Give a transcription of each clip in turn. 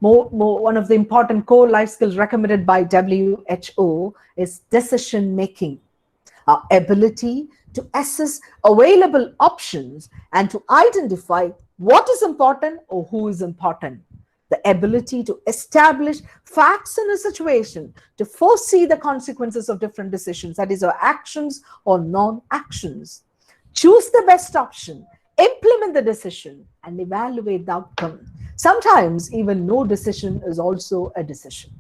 One of the important core life skills recommended by WHO is decision making. Our ability to assess available options and to identify what is important or who is important. The ability to establish facts in a situation, to foresee the consequences of different decisions, that is, our actions or non-actions. Choose the best option, implement the decision, and evaluate the outcome. Sometimes even no decision is also a decision.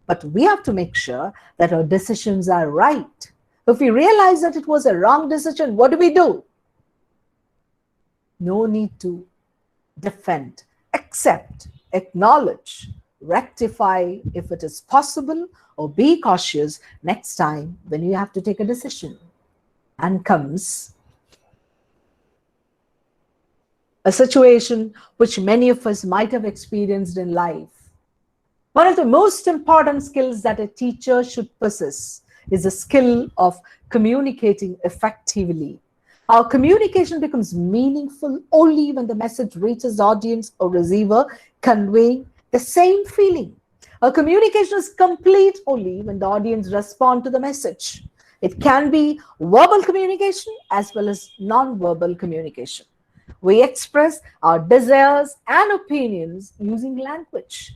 But we have to make sure that our decisions are right. If we realize that it was a wrong decision, what do? No need to defend, accept, acknowledge, rectify if it is possible, or be cautious next time when you have to take a decision. And comes a situation which many of us might have experienced in life. One of the most important skills that a teacher should possess is the skill of communicating effectively. Our communication becomes meaningful only when the message reaches the audience or receiver conveying the same feeling. Our communication is complete only when the audience responds to the message. It can be verbal communication as well as non-verbal communication. We express our desires and opinions using language.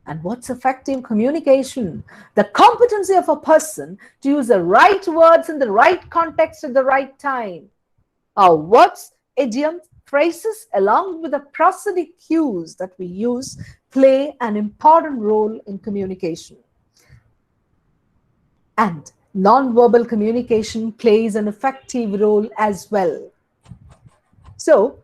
And what's effective communication? The competency of a person to use the right words in the right context at the right time. Our words, idioms, phrases, along with the prosodic cues that we use, play an important role in communication. And non-verbal communication plays an effective role as well. So,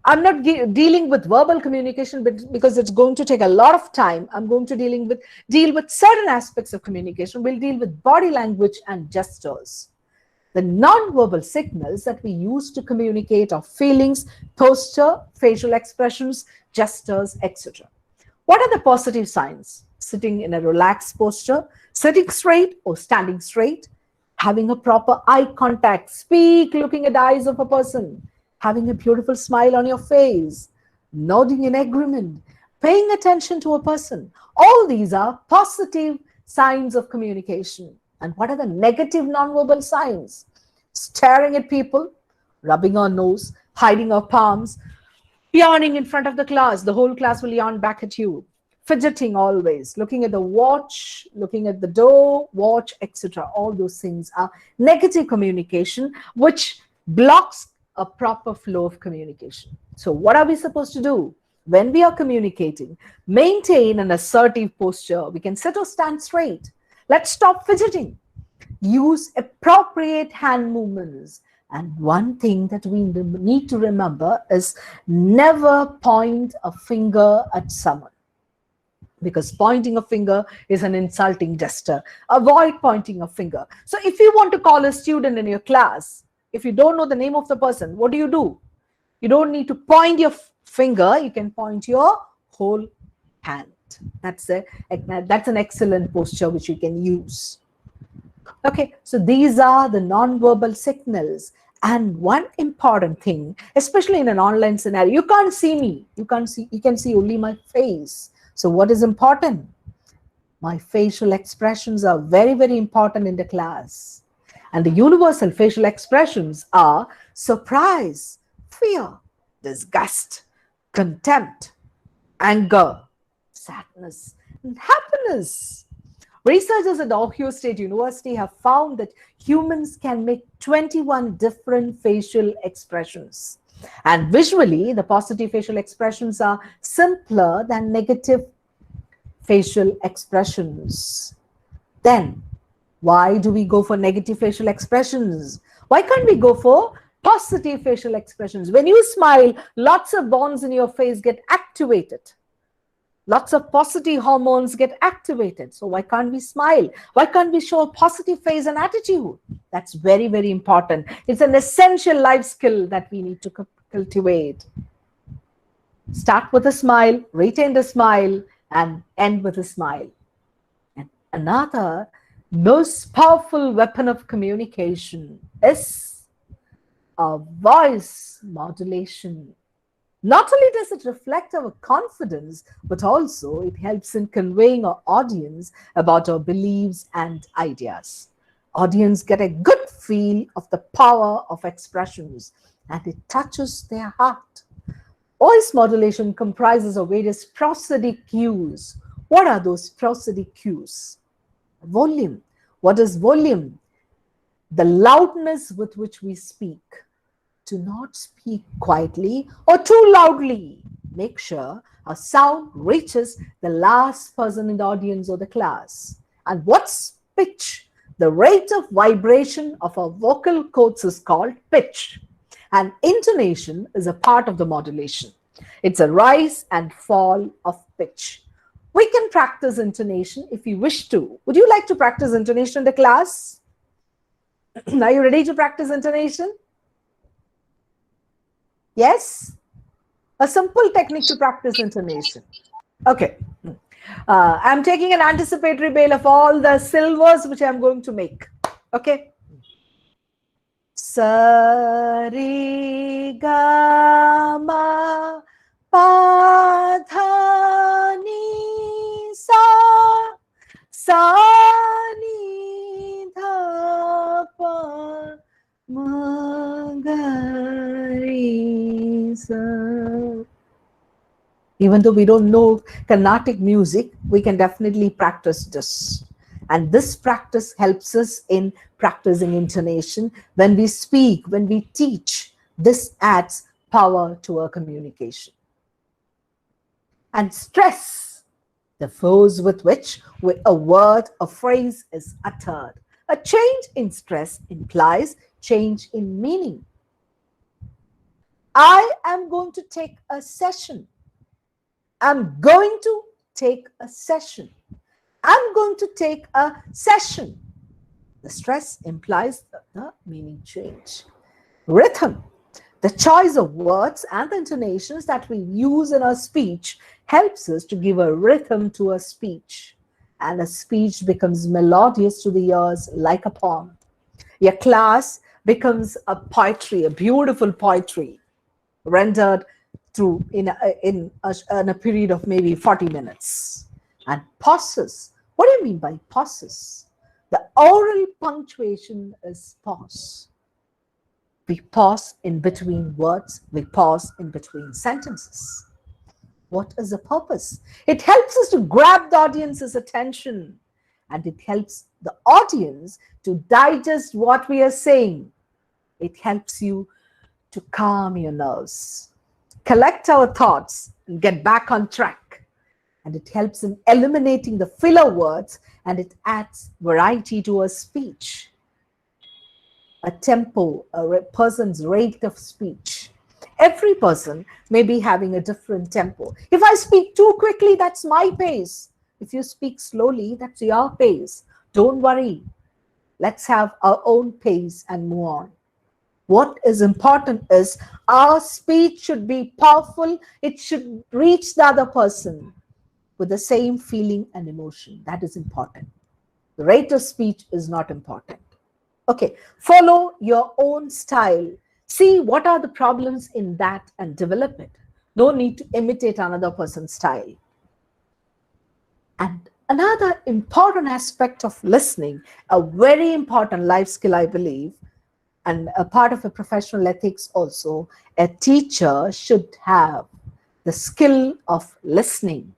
I'm not dealing with verbal communication because it's going to take a lot of time. I'm going to deal with certain aspects of communication. We'll deal with body language and gestures. The non-verbal signals that we use to communicate are feelings, posture, facial expressions, gestures, etc. What are the positive signs? Sitting in a relaxed posture, sitting straight or standing straight, having a proper eye contact, speak looking at the eyes of a person, having a beautiful smile on your face, nodding in agreement, paying attention to a person. All these are positive signs of communication. And what are the negative nonverbal signs? Staring at people, rubbing our nose, hiding our palms, yawning in front of the class. The whole class will yawn back at you. Fidgeting always, looking at the watch, looking at the door, watch, etc. All those things are negative communication, which blocks a proper flow of communication. So what are we supposed to do? When we are communicating, maintain an assertive posture. We can sit or stand straight. Let's stop fidgeting. Use appropriate hand movements. And one thing that we need to remember is never point a finger at someone, because pointing a finger is an insulting gesture. Avoid pointing a finger. So if you want to call a student in your class, if you don't know the name of the person, what do? You don't need to point your finger. You can point your whole hand. That's an excellent posture which you can use. Okay, so these are the non-verbal signals. And one important thing, especially in an online scenario, you can't see me. You can see only my face. So what is important? My facial expressions are very, very important in the class. And the universal facial expressions are surprise, fear, disgust, contempt, anger, sadness, and happiness. Researchers at Ohio State University have found that humans can make 21 different facial expressions. And visually, the positive facial expressions are simpler than negative facial expressions. Then, why do we go for negative facial expressions? Why can't we go for positive facial expressions? When you smile, lots of bonds in your face get activated. Lots of positive hormones get activated. So why can't we smile? Why can't we show a positive face and attitude? That's very, very important. It's an essential life skill that we need to cultivate. Start with a smile, retain the smile, and end with a smile. And another most powerful weapon of communication is a voice modulation. Not only does it reflect our confidence, but also it helps in conveying our audience about our beliefs and ideas. Audience get a good feel of the power of expressions and it touches their heart. Voice modulation comprises of various prosodic cues. What are those prosodic cues? Volume. What is volume? The loudness with which we speak. Do not speak quietly or too loudly. Make sure our sound reaches the last person in the audience or the class. And what's pitch? The rate of vibration of our vocal cords is called pitch. And intonation is a part of the modulation. It's a rise and fall of pitch. We can practice intonation if you wish to. Would you like to practice intonation in the class? Are you ready to practice intonation? Yes? A simple technique to practice intonation. Okay. I'm taking an anticipatory bail of all the silvers which I'm going to make. Okay. Sa re ga ma pa dha ni sa ni dha pa ma ga re sa. Even though we don't know Carnatic music, we can definitely practice this. And this practice helps us in practicing intonation. When we speak, when we teach, this adds power to our communication. And stress, the force with which a word or phrase is uttered. A change in stress implies change in meaning. I am going to take a session. I'm going to take a session. I'm going to take a session. The stress implies the meaning change. Rhythm, the choice of words and the intonations that we use in our speech helps us to give a rhythm to a speech. And a speech becomes melodious to the ears like a poem. Your class becomes a poetry, a beautiful poetry rendered through in a period of maybe 40 minutes. And pauses. What do you mean by pauses? The oral punctuation is pause. We pause in between words. We pause in between sentences. What is the purpose? It helps us to grab the audience's attention. And it helps the audience to digest what we are saying. It helps you to calm your nerves, collect our thoughts, and get back on track. And it helps in eliminating the filler words, and it adds variety to our speech. A tempo, a person's rate of speech. Every person may be having a different tempo. If I speak too quickly, that's my pace. If you speak slowly, that's your pace. Don't worry. Let's have our own pace and move on. What is important is our speech should be powerful. It should reach the other person with the same feeling and emotion. That is important. The rate of speech is not important. Okay, follow your own style. See what are the problems in that and develop it. No need to imitate another person's style. And another important aspect of listening, a very important life skill, I believe, and a part of a professional ethics also, a teacher should have the skill of listening.